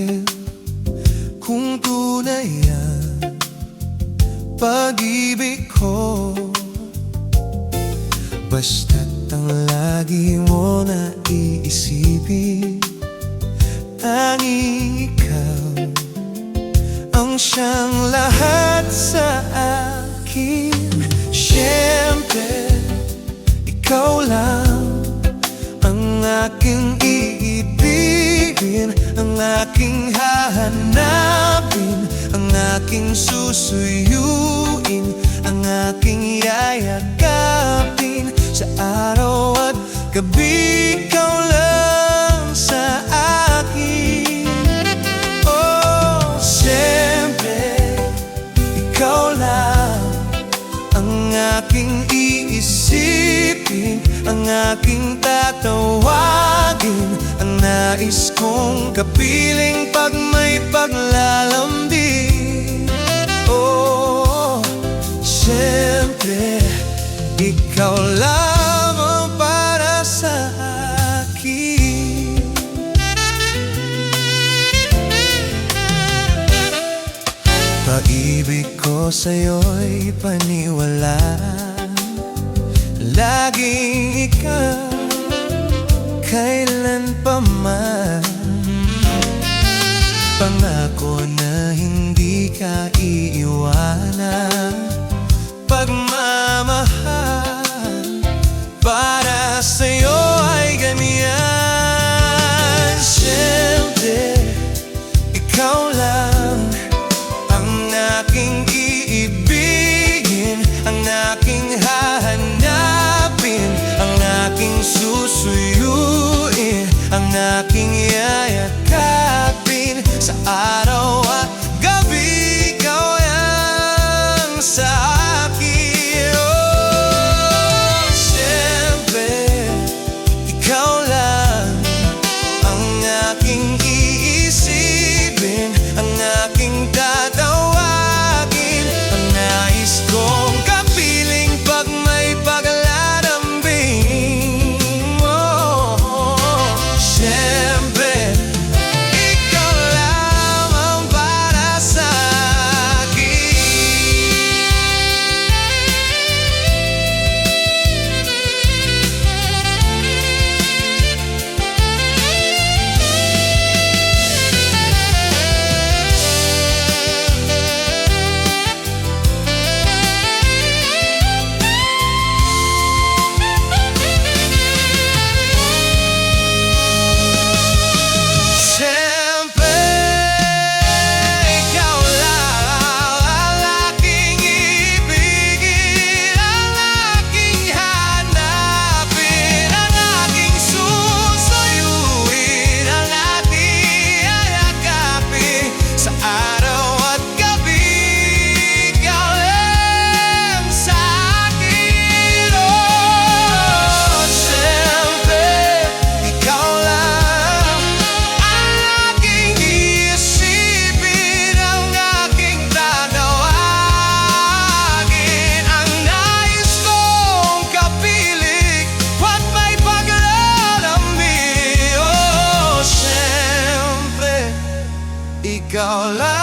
akin kung tunay ang pag-ibig ko. Basta't ang lagi mo na iisipin, tanging ikaw ang siyang lahat sa akin. Siyempre, ikaw lang ang aking iibigin, ang aking hahanapin, ang aking susuyuin, ang aking yayakapin. Sa araw at gabi, ikaw lang sa akin. Oh, siyempre, ikaw lang ang aking iisipin, ang aking tatawagin, ang nais kong kapiling pag may paglalambing. Oh, siyempre, ikaw lamang para sa akin. Pag-ibig ko sa'yo'y paniwala, laging ikaw, kailan pa man. Pangako na hindi ka iiwanan, pagmamahal para sa'yo ay ganyan. Siyempre, ikaw lang ang aking iibigin, ang aking hahanapin, ang aking susuyuin, ang aking yayakapin. Sa araw at gabi, ikaw yan sa akin. Oh, siyempre, ikaw lang ang aking iisipin, ang aking tatawagin, ang nais kong kapiling pag may paglalambing. Oh, siyempre, ikaw lamang para sa akin. Siyempre, ikaw lang ang aking ibigin, ang aking hanapin, ang aking susuyuin, ang aking yayakapin. Sa araw at gabi, ikaw lang sa akin. Oh, siyempre, ikaw lang ang aking iisipin, ang aking tatawagin, ang nais kong kapiling pag may paglalambing. Oh, siyempre, ikaw lang